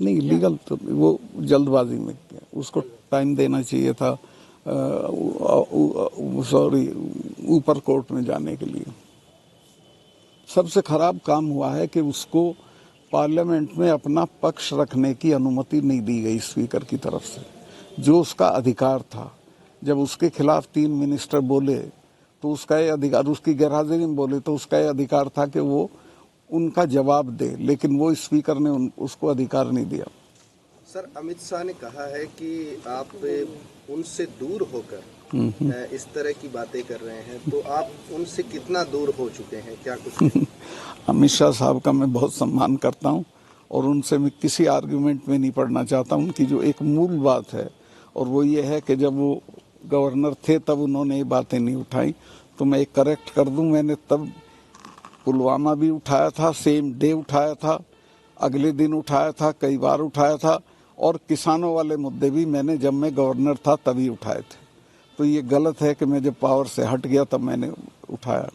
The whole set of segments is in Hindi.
नहीं, लीगल तो वो जल्दबाजी में किया, उसको टाइम देना चाहिए था, सॉरी, ऊपर कोर्ट में जाने के लिए। सबसे खराब काम हुआ है कि उसको पार्लियामेंट में अपना पक्ष रखने की अनुमति नहीं दी गई स्पीकर की तरफ से, जो उसका अधिकार था। जब उसके खिलाफ 3 मिनिस्टर बोले तो उसका ये अधिकार, उसकी गैरहाजिरी में बोले तो उसका ये अधिकार था कि वो उनका जवाब दे, लेकिन वो स्पीकर ने उसको अधिकार नहीं दिया। सर, अमित शाह ने कहा है कि आप उनसे दूर होकर इस तरह की बातें कर रहे हैं, तो आप उनसे कितना दूर हो चुके हैं, क्या कुछ? अमित शाह साहब का मैं बहुत सम्मान करता हूं और उनसे मैं किसी आर्गुमेंट में नहीं पड़ना चाहता। उनकी जो एक मूल बात है और वो ये है कि जब वो गवर्नर थे तब उन्होंने ये बातें नहीं उठाई, तो मैं एक करेक्ट कर दूं, मैंने तब पुलवामा भी उठाया था, सेम डे उठाया था, अगले दिन उठाया था, कई बार उठाया था, और किसानों वाले मुद्दे भी मैंने जब मैं गवर्नर था तभी उठाए थे। तो ये गलत है कि मैं जब पावर से हट गया तब मैंने उठाया।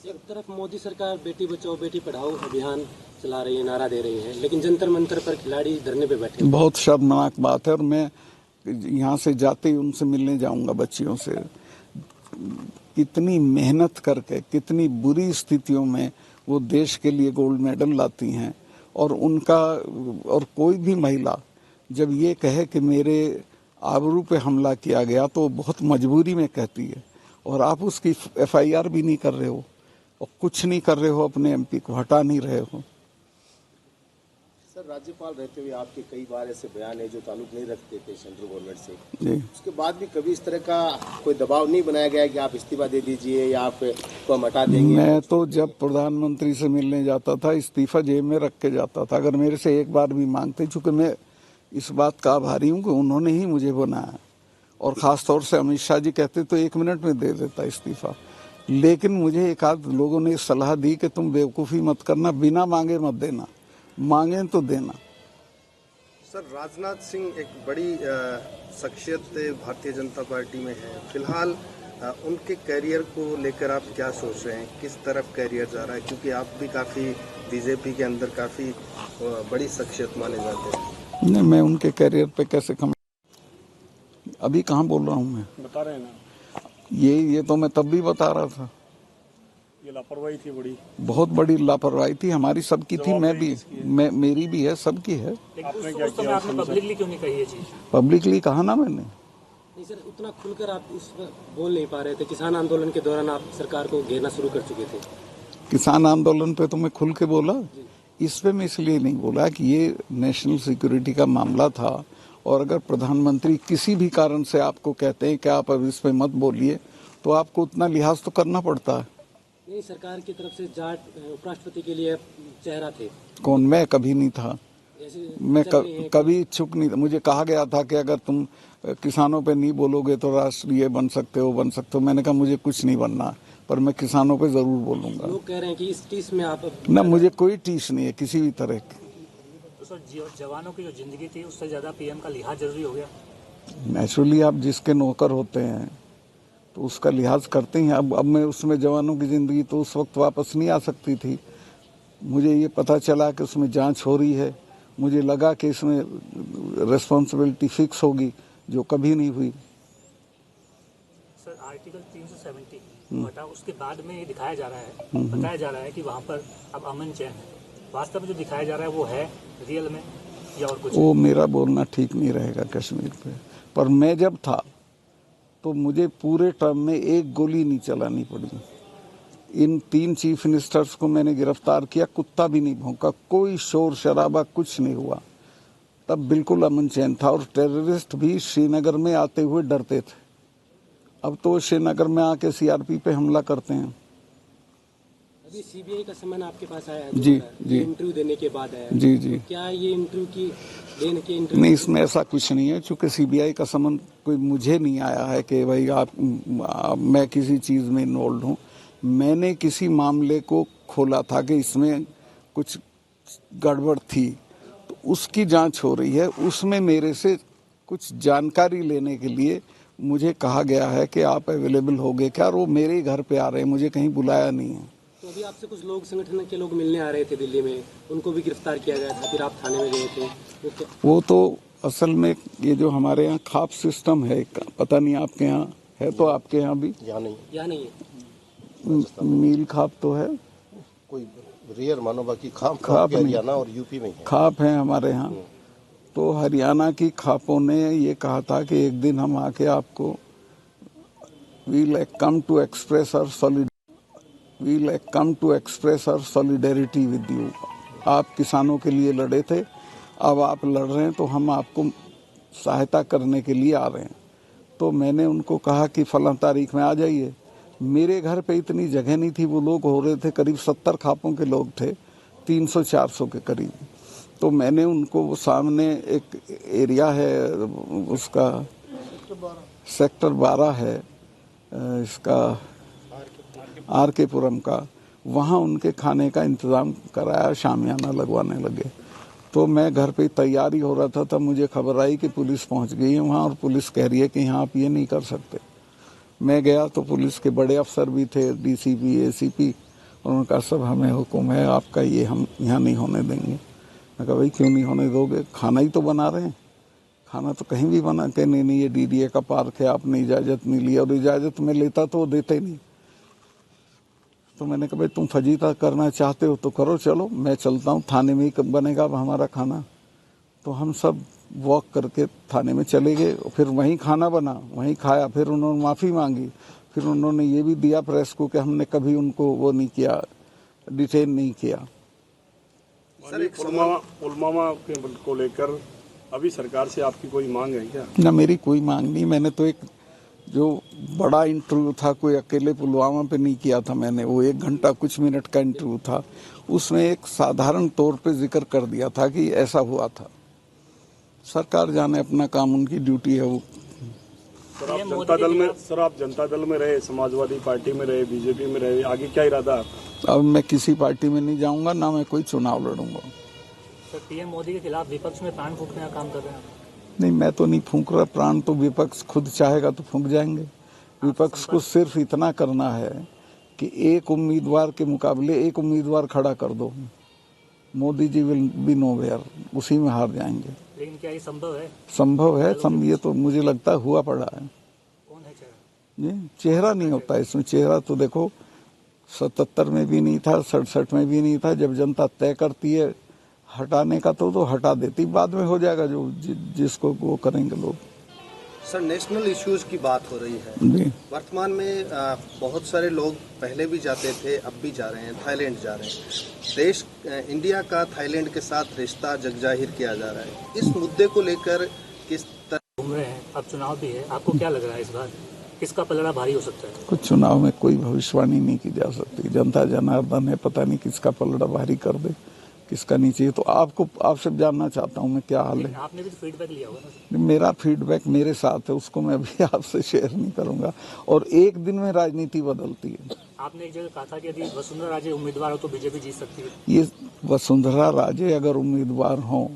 एक तरफ मोदी सरकार बेटी बचाओ बेटी पढ़ाओ अभियान चला रही है, नारा दे रही है, लेकिन जंतर मंतर पर खिलाड़ी धरने पे बैठे। बहुत शर्मनाक बात है, और मैं यहाँ से जाते ही उनसे मिलने जाऊंगा बच्चियों से। कितनी मेहनत करके, कितनी बुरी स्थितियों में वो देश के लिए गोल्ड मेडल लाती हैं, और उनका, और कोई भी महिला जब ये कहे कि मेरे आबरू पे हमला किया गया तो बहुत मजबूरी में कहती है, और आप उसकी FIR भी नहीं कर रहे हो और कुछ नहीं कर रहे हो, अपने MP को हटा नहीं रहे हो। सर, राज्यपाल रहते हुए आपके कई बार ऐसे बयान है जो ताल्लुक नहीं रखते थे सेंट्रल गवर्नमेंट से जी। उसके बाद भी कभी इस तरह का कोई दबाव नहीं बनाया गया कि आप इस्तीफा दे दीजिए या आप को हम हटा देंगे? मैं तो जब प्रधानमंत्री से मिलने जाता था इस्तीफा जेब में रख के जाता था। अगर मेरे से एक बार भी मांगते, चूंकि मैं इस बात का आभारी हूँ कि उन्होंने ही मुझे बनाया, और ख़ास तौर से अमित शाह जी कहते तो 1 मिनट में दे देता इस्तीफा। लेकिन मुझे एक आध लोगों ने सलाह दी कि तुम बेवकूफ़ी मत करना, बिना मांगे मत देना, मांगे तो देना। सर, राजनाथ सिंह एक बड़ी शख्सियत भारतीय जनता पार्टी में है। फिलहाल उनके करियर को लेकर आप क्या सोच रहे हैं, किस तरफ करियर जा रहा है, क्योंकि आप भी काफ़ी BJP के अंदर काफ़ी बड़ी शख्सियत माने जाते हैं। नहीं, मैं उनके करियर पे कैसे अभी कहाँ बोल रहा हूँ, मैं बता रहे हैं ना, ये तो मैं तब भी बता रहा था। ये लापरवाही थी, बड़ी बहुत बड़ी लापरवाही थी, हमारी सबकी थी, मेरी भी है, सबकी है। आपने क्या किया? आपने पब्लिकली क्यों नहीं कही ये चीज? पब्लिकली कहा ना मैंने। नहीं सर, उतना खुलकर आप उस बोल नहीं पा रहे थे। किसान आंदोलन के दौरान आप सरकार को घेरना शुरू कर चुके थे। किसान आंदोलन पे तो मैं खुल के बोला, इस पे मैं इसलिए नहीं बोला कि ये नेशनल सिक्योरिटी का मामला था, और अगर प्रधानमंत्री किसी भी कारण से आपको कहते हैं कि आप अब इस पे मत बोलिए, तो आपको उतना लिहाज तो करना पड़ता है। नहीं, सरकार की तरफ से जाट उपराष्ट्रपति के लिए चेहरा थे। कौन? मैं कभी नहीं था, मैं कभी इच्छुक नहीं था। मुझे कहा गया था कि अगर तुम किसानों पे नहीं बोलोगे तो राष्ट्रीय बन सकते हो, बन सकते हो। मैंने कहा मुझे कुछ नहीं बनना, पर मैं किसानों पे जरूर बोलूंगा। लोग कह रहे हैं कि इस टीस में आप ना, मुझे कोई टीस नहीं है किसी भी तरह की। तो सर, जवानों की जो जिंदगी थी उससे ज्यादा PM का लिहाज जरूरी हो गया। नेचुरली आप जिसके नौकर होते हैं तो उसका लिहाज करते हैं। अब मैं उसमें जवानों की जिंदगी तो उस वक्त वापस नहीं आ सकती थी। मुझे ये पता चला कि उसमें जांच हो रही है, मुझे लगा कि इसमें रिस्पॉन्सिबिलिटी फिक्स होगी, जो कभी नहीं हुई। सर, आर्टिकल 370 हटा, उसके बाद में ये दिखाया जा रहा है, बताया जा रहा है कि वहाँ पर अब अमन चैन है। वास्तव में जो दिखाया जा रहा है वो है रियल में या और कुछ? वो मेरा बोलना ठीक नहीं रहेगा कश्मीर पे, पर मैं जब था तो मुझे पूरे टर्म में एक गोली नहीं चलानी पड़ी। इन 3 चीफ मिनिस्टर्स को मैंने गिरफ्तार किया, कुत्ता भी नहीं भौंका, कोई शोर शराबा कुछ नहीं हुआ, तब बिल्कुल अमन चैन था। और टेररिस्ट भी श्रीनगर में आते हुए डरते थे। अब तो श्रीनगर में आके CRP पे हमला करते हैं। अभी CBI का सम्मान आपके पास आया है? जी, इंटरव्यू देने के बाद आया। जी। क्या ये इंटरव्यू की देने के नहीं, इसमें ऐसा कुछ नहीं है, चूंकि CBI का सम्मान कोई मुझे नहीं आया है कि भाई मैं किसी चीज़ में इन्वॉल्व हूँ। मैंने किसी मामले को खोला था कि इसमें कुछ गड़बड़ थी, तो उसकी जांच हो रही है। उसमें मेरे से कुछ जानकारी लेने के लिए मुझे कहा गया है कि आप अवेलेबल होगे क्या, और वो मेरे घर पे आ रहे हैं, मुझे कहीं बुलाया नहीं है। तो अभी आपसे कुछ लोग, संगठन के लोग मिलने आ रहे थे दिल्ली में, उनको भी गिरफ्तार किया गया था, फिर आप थाने में गए थे। वो तो असल में ये जो हमारे यहाँ खाप सिस्टम है, पता नहीं आपके यहाँ है, तो आपके यहाँ भी यहाँ नहीं है। मील खाप तो है, कोई रेयर मानो, बाकी खाप नहीं। हरियाणा और यूपी में है। खाप है हमारे यहाँ। तो हरियाणा की खापों ने ये कहा था कि एक दिन हम आके आपको we'll come to express our solidarity with you। आप किसानों के लिए लड़े थे, अब आप लड़ रहे हैं तो हम आपको सहायता करने के लिए आ रहे हैं। तो मैंने उनको कहा कि फलां तारीख में आ जाइए। मेरे घर पे इतनी जगह नहीं थी, वो लोग हो रहे थे करीब 70 खापों के लोग थे, 300-400 के करीब। तो मैंने उनको वो सामने एक एरिया है, उसका सेक्टर 12 है, इसका RK पुरम का, वहाँ उनके खाने का इंतज़ाम कराया, शामियाना लगवाने लगे। तो मैं घर पे तैयारी हो रहा था, तब मुझे खबर आई कि पुलिस पहुँच गई है वहाँ और पुलिस कह रही है कि यहाँ आप ये नहीं कर सकते। मैं गया तो पुलिस के बड़े अफसर भी थे, DCP ACP, और उन्होंने कहा सब हमें हुक्म है आपका, ये हम यहाँ नहीं होने देंगे। मैं कहा भाई क्यों नहीं होने दोगे, खाना ही तो बना रहे हैं, खाना तो कहीं भी बना के नहीं, ये DDA का पार्क है, आपने इजाज़त नहीं ली, और इजाज़त में लेता तो वो देते नहीं। तो मैंने कहा भाई तुम फजीता करना चाहते हो तो करो, चलो मैं चलता हूँ, थाने में ही बनेगा अब हमारा खाना। तो हम सब वॉक करके थाने में चले गए, फिर वहीं खाना बना, वहीं खाया, फिर उन्होंने माफ़ी मांगी, फिर उन्होंने ये भी दिया प्रेस को कि हमने कभी उनको वो नहीं किया, डिटेन नहीं किया। पुलवामा को लेकर अभी सरकार से आपकी कोई मांग है क्या? ना, मेरी कोई मांग नहीं। मैंने तो एक जो बड़ा इंटरव्यू था, कोई अकेले पुलवामा पे नहीं किया था मैंने, वो 1 घंटा कुछ मिनट का इंटरव्यू था, उसमें एक साधारण तौर पे जिक्र कर दिया था कि ऐसा हुआ था। सरकार जाने, अपना काम, उनकी ड्यूटी है वो। सर आप जनता दल में रहे, समाजवादी पार्टी में रहे, BJP में रहे, आगे क्या इरादा है? अब मैं किसी पार्टी में नहीं जाऊंगा, ना मैं कोई चुनाव लड़ूंगा। सर PM मोदी के खिलाफ विपक्ष में प्राण फूंकने का काम कर रहे हैं? नहीं, मैं तो नहीं फूंक रहा प्राण, तो विपक्ष खुद चाहेगा तो फूंक जाएंगे। विपक्ष को सिर्फ इतना करना है कि एक उम्मीदवार के मुकाबले एक उम्मीदवार खड़ा कर दो, Modi ji will be nowhere, उसी में हार जाएंगे। लेकिन क्या ये संभव है? संभव है, ये तो मुझे लगता है हुआ पड़ा है। कौन है चेहरा? ये चेहरा नहीं होता इसमें, चेहरा तो देखो 77 में भी नहीं था, 67 में भी नहीं था। जब जनता तय करती है हटाने का तो हटा देती, बाद में हो जाएगा जो जिसको वो करेंगे लोग। सर, नेशनल इश्यूज की बात हो रही है जी। वर्तमान में बहुत सारे लोग पहले भी जाते थे, अब भी जा रहे हैं, थाईलैंड जा रहे हैं। देश इंडिया का थाईलैंड के साथ रिश्ता जगजाहिर किया जा रहा है। इस मुद्दे को लेकर किस तरह घूम रहे हैं? अब चुनाव भी है, आपको क्या लग रहा है इस बार किसका पलड़ा भारी हो सकता है? कुछ चुनाव में कोई भविष्यवाणी नहीं की जा सकती। जनता जनार्दन है, पता नहीं किसका पलड़ा भारी कर दे, किसका नहीं चाहिए। तो आपसे जानना चाहता हूँ मैं, क्या हाल है? आपने भी तो फीडबैक लिया होगा ना? मेरा फीडबैक मेरे साथ है, उसको मैं अभी आपसे शेयर नहीं करूंगा। और एक दिन में राजनीति बदलती है। आपने एक जगह कहा था कि यदि वसुंधरा राजे उम्मीदवार हो तो BJP जीत सकती है। ये वसुंधरा राजे अगर उम्मीदवार हों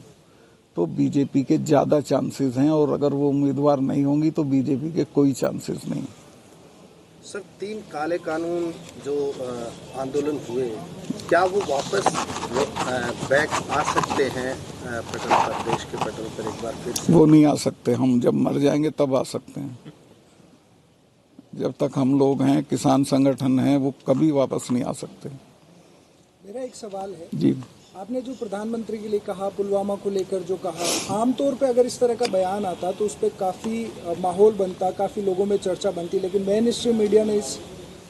तो BJP के ज़्यादा चांसेस हैं, और अगर वो उम्मीदवार नहीं होंगी तो BJP के कोई चांसेस नहीं। सर, 3 काले कानून जो आंदोलन हुए, क्या वो वापस बैक आ सकते हैं पटल पर, देश के पटल पर एक बार फिर से? वो नहीं आ सकते, हम जब मर जाएंगे तब आ सकते हैं। जब तक हम लोग हैं, किसान संगठन हैं, वो कभी वापस नहीं आ सकते। मेरा एक सवाल है जी, आपने जो प्रधानमंत्री के लिए कहा, पुलवामा को लेकर जो कहा, आमतौर पे अगर इस तरह का बयान आता तो उस पर काफ़ी माहौल बनता, काफ़ी लोगों में चर्चा बनती, लेकिन मेन स्ट्रीम मीडिया ने इस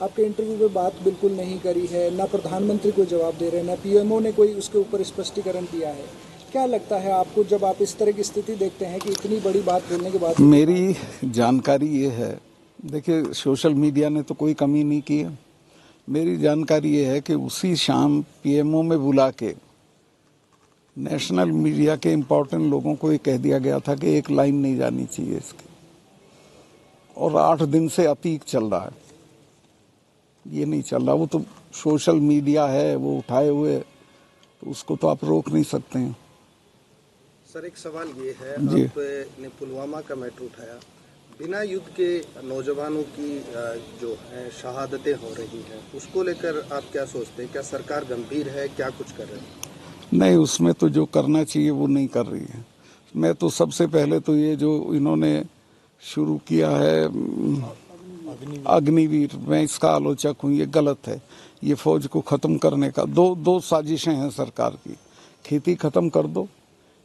आपके इंटरव्यू पे बात बिल्कुल नहीं करी है। ना प्रधानमंत्री को जवाब दे रहे हैं, ना PMO ने कोई उसके ऊपर स्पष्टीकरण दिया है। क्या लगता है आपको जब आप इस तरह की स्थिति देखते हैं कि इतनी बड़ी बात बोलने के बाद? मेरी जानकारी ये है, देखिए सोशल मीडिया ने तो कोई कमी नहीं की है। मेरी जानकारी ये है कि उसी शाम PMO में बुला के नेशनल मीडिया के इम्पोर्टेंट लोगों को ये कह दिया गया था कि एक लाइन नहीं जानी चाहिए इसकी, और 8 दिन से अतीक चल रहा है, ये नहीं चल रहा। वो तो सोशल मीडिया है, वो उठाए हुए, तो उसको तो आप रोक नहीं सकते हैं। सर, एक सवाल ये है, जी। आपने पुलवामा का मैटर उठाया, बिना युद्ध के नौजवानों की जो है शहादतें हो रही हैं, उसको लेकर आप क्या सोचते हैं? क्या सरकार गंभीर है, क्या कुछ कर रहे हैं? नहीं, उसमें तो जो करना चाहिए वो नहीं कर रही है। मैं तो सबसे पहले तो ये जो इन्होंने शुरू किया है अग्निवीर, मैं इसका आलोचक हूँ, ये गलत है। ये फौज को ख़त्म करने का दो साजिशें हैं सरकार की। खेती ख़त्म कर दो,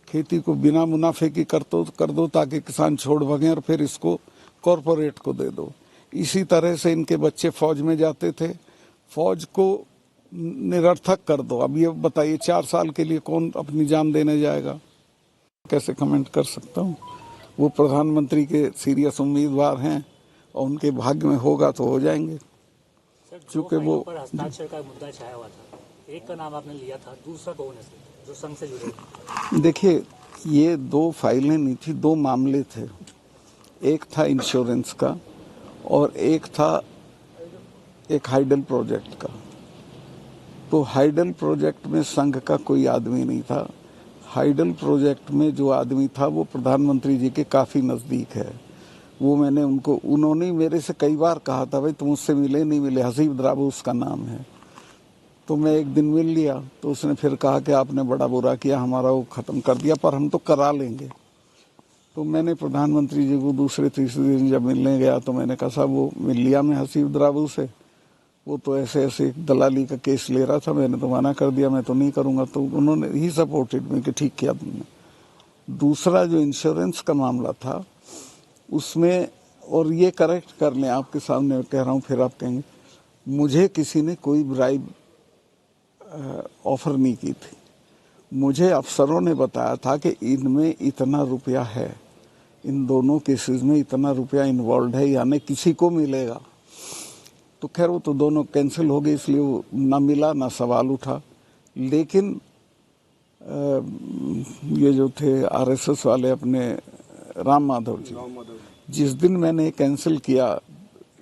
खेती को बिना मुनाफे की कर दो ताकि किसान छोड़ भागें, और फिर इसको कॉरपोरेट को दे दो। इसी तरह से इनके बच्चे फौज में जाते थे, फौज को निरर्थक कर दो। अब ये बताइए 4 साल के लिए कौन अपनी जान देने जाएगा? कैसे कमेंट कर सकता हूँ? वो प्रधानमंत्री के सीरियस उम्मीदवार हैं और उनके भाग्य में होगा तो हो जाएंगे। चूँकि वो हस्ताक्षर का मुद्दा छाया हुआ था, एक का नाम आपने लिया था, दूसरा कौन है जो संघ से जुड़े? देखिए, ये 2 फाइलें नहीं थी, 2 मामले थे। एक था इंश्योरेंस का और एक था एक हाइडल प्रोजेक्ट का। तो हाइडल प्रोजेक्ट में संघ का कोई आदमी नहीं था। हाइडल प्रोजेक्ट में जो आदमी था वो प्रधानमंत्री जी के काफ़ी नज़दीक है। वो उन्होंने मेरे से कई बार कहा था, भाई तुम उससे मिले नहीं मिले, हसीब द्राबू उसका नाम है। तो मैं एक दिन मिल लिया तो उसने फिर कहा कि आपने बड़ा बुरा किया, हमारा वो ख़त्म कर दिया, पर हम तो करा लेंगे। तो मैंने प्रधानमंत्री जी को दूसरे तीसरे दिन जब मिलने गया तो मैंने कहा साहब वो मिल लिया मैं हसीब द्राबू से, वो तो ऐसे ऐसे दलाली का केस ले रहा था, मैंने तो मना कर दिया, मैं तो नहीं करूँगा। तो उन्होंने ही सपोर्टेड में कि ठीक किया तुमने। दूसरा जो इंश्योरेंस का मामला था उसमें, और ये करेक्ट कर लें आपके सामने कह रहा हूँ, फिर आप कहेंगे, मुझे किसी ने कोई ब्राइब ऑफर नहीं की थी। मुझे अफसरों ने बताया था कि इनमें इतना रुपया है, इन दोनों केसेस में इतना रुपया इन्वॉल्व है, यानी किसी को मिलेगा। तो खैर वो तो दोनों कैंसिल हो गए, इसलिए वो ना मिला ना सवाल उठा। लेकिन ये जो थे आरएसएस वाले अपने राम माधव जी, जिस दिन मैंने कैंसिल किया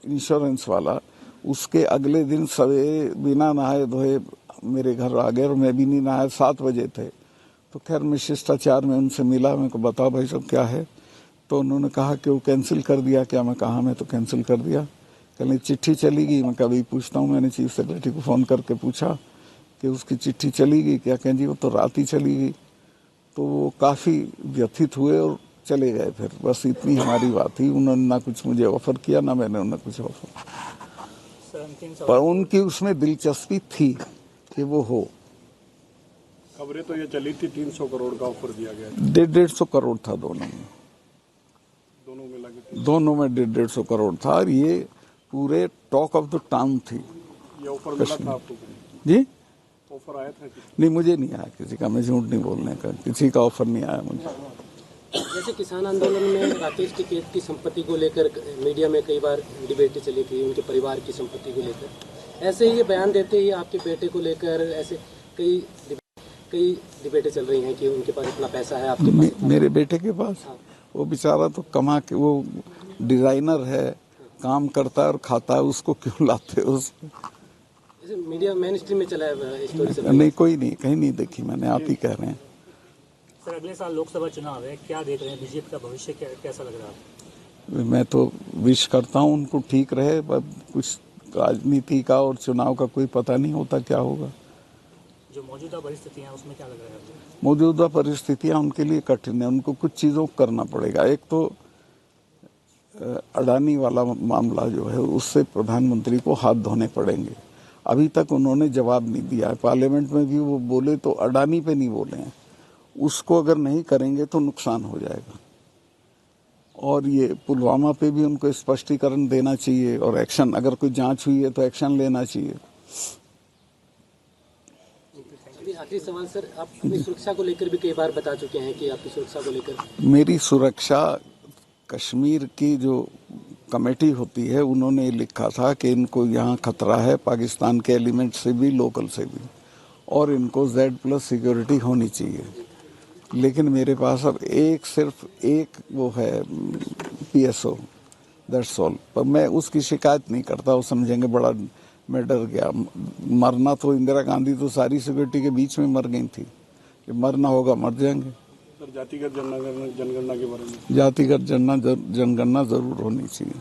इंश्योरेंस वाला, उसके अगले दिन सवेरे बिना नहाए धोए मेरे घर आ गए और मैं भी नहीं नहाया, 7 बजे थे। तो खैर मैं शिष्टाचार में उनसे मिला, मेरे को बताओ भाई साहब क्या है? तो उन्होंने कहा कि वो कैंसिल कर दिया क्या? मैं कहा मैं तो कैंसिल कर दिया। कहने चिट्ठी चली गई। मैं कभी पूछता हूँ, मैंने चीफ सेक्रेटरी को फ़ोन करके पूछा कि उसकी चिट्ठी चली गई क्या? कहें जी वो तो रात ही चली गई। तो वो काफ़ी व्यथित हुए और चले गए। फिर बस इतनी हमारी बात थी। उन्होंने ना कुछ मुझे ऑफ़र किया ना मैंने उन्हें कुछ ऑफ़र, पर उनकी उसमें दिलचस्पी थी कि वो हो। खबरें तो ये चली थी 300 करोड़ का ऑफर दिया गया, 150 करोड़ था दोनों में मिला के, दोनों में 150 करोड़ था। और ये पूरे टॉक ऑफ द टाउन थी। ये ऑफर मिला था आपको? जी ऑफर आया था? नहीं, मुझे नहीं आया किसी का, मैं झूठ नहीं बोलने का, किसी का ऑफर नहीं आया मुझे। जैसे किसान आंदोलन में राकेश टिकैत की संपत्ति को लेकर मीडिया में कई बार डिबेटें चली थी, उनके परिवार की संपत्ति को लेकर। ऐसे ही ये बयान देते ही आपके बेटे को लेकर ऐसे कई डिबेटें चल रही हैं कि उनके पास इतना पैसा है, आपके पास मेरे बेटे के पास? हाँ। वो बेचारा तो कमा के, वो डिजाइनर है, काम करता है और खाता है, उसको क्यों लाते हो? मीडिया मेन स्ट्रीम में चला है स्टोरी से? नहीं, कोई नहीं, कहीं नहीं देखी मैंने, आप ही कह रहे हैं। सर अगले साल लोकसभा चुनाव है, क्या देख रहे हैं? बीजेपी का भविष्य कैसा लग रहा है? मैं तो विश करता हूँ उनको ठीक रहे, पर कुछ राजनीति का और चुनाव का कोई पता नहीं होता क्या होगा। जो मौजूदा परिस्थितियां उसमें क्या लग रहा है आपको? मौजूदा परिस्थितियां उनके लिए कठिन है, उनको कुछ चीज़ों को करना पड़ेगा। एक तो अडानी वाला मामला जो है उससे प्रधानमंत्री को हाथ धोने पड़ेंगे। अभी तक उन्होंने जवाब नहीं दिया है, पार्लियामेंट में भी वो बोले तो अडानी पे नहीं बोले हैं। उसको अगर नहीं करेंगे तो नुकसान हो जाएगा। और ये पुलवामा पे भी उनको स्पष्टीकरण देना चाहिए और एक्शन, अगर कोई जांच हुई है तो एक्शन लेना चाहिए। आखिरी सवाल सर, आप अपनी सुरक्षा को लेकर भी कई बार बता चुके हैं कि आपकी सुरक्षा को लेकर। मेरी सुरक्षा, कश्मीर की जो कमेटी होती है उन्होंने लिखा था कि इनको यहाँ खतरा है पाकिस्तान के एलिमेंट से भी, लोकल से भी, और इनको Z+ सिक्योरिटी होनी चाहिए। लेकिन मेरे पास अब सिर्फ एक वो है PSO, दैट्स ऑल। पर मैं उसकी शिकायत नहीं करता, वो समझेंगे बड़ा मैं डर गया। मरना तो इंदिरा गांधी तो सारी सिक्योरिटी के बीच में मर गई थी, मरना होगा मर जाएंगे। सर जातिगत जनगणना के बारे में? जातिगत जनगणना जरूर होनी चाहिए।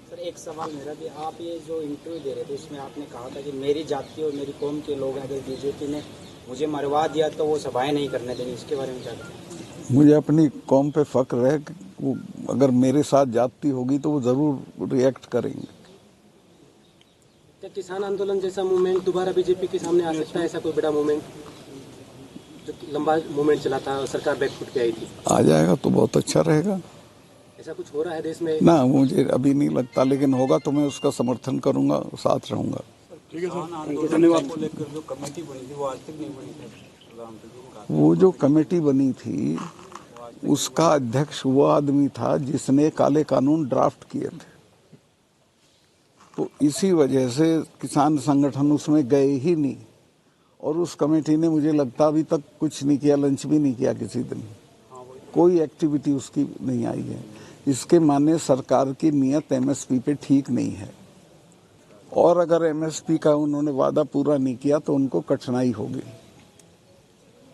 सर एक सवाल मेरा भी, आप ये जो इंटरव्यू दे रहे थे उसमें आपने कहा था कि मेरी जाति और मेरी कौम के लोग अगर बीजेपी ने मुझे मरवा दिया तो वो सभाएं नहीं करने देंगे, इसके बारे में क्या कहें? मुझे अपनी कौम पे फख्र है कि वो अगर मेरे साथ जाती होगी तो वो ज़रूर रिएक्ट करेंगे। क्या किसान आंदोलन जैसा मूवमेंट दोबारा बीजेपी के सामने आ सकता है? ऐसा कोई बड़ा मूवमेंट जो लंबा मूवमेंट चला था और सरकार बैकफुट पे आई थी, आ जाएगा तो बहुत अच्छा रहेगा। ऐसा कुछ हो रहा है देश में? ना, मुझे अभी नहीं लगता, लेकिन होगा तो मैं उसका समर्थन करूंगा, साथ रहूंगा। ठीक है सर, धन्यवाद। जो कमेटी बनी थी वो आज तक नहीं बनी थी। वो जो कमेटी बनी थी उसका अध्यक्ष वो आदमी था जिसने काले कानून ड्राफ्ट किए थे, तो इसी वजह से किसान संगठन उसमें गए ही नहीं, और उस कमेटी ने मुझे लगता अभी तक कुछ नहीं किया, लंच भी नहीं किया किसी दिन, कोई एक्टिविटी उसकी नहीं आई है। इसके माने सरकार की नीयत एमएसपी पे ठीक नहीं है, और अगर एमएसपी का उन्होंने वादा पूरा नहीं किया तो उनको कठिनाई होगी।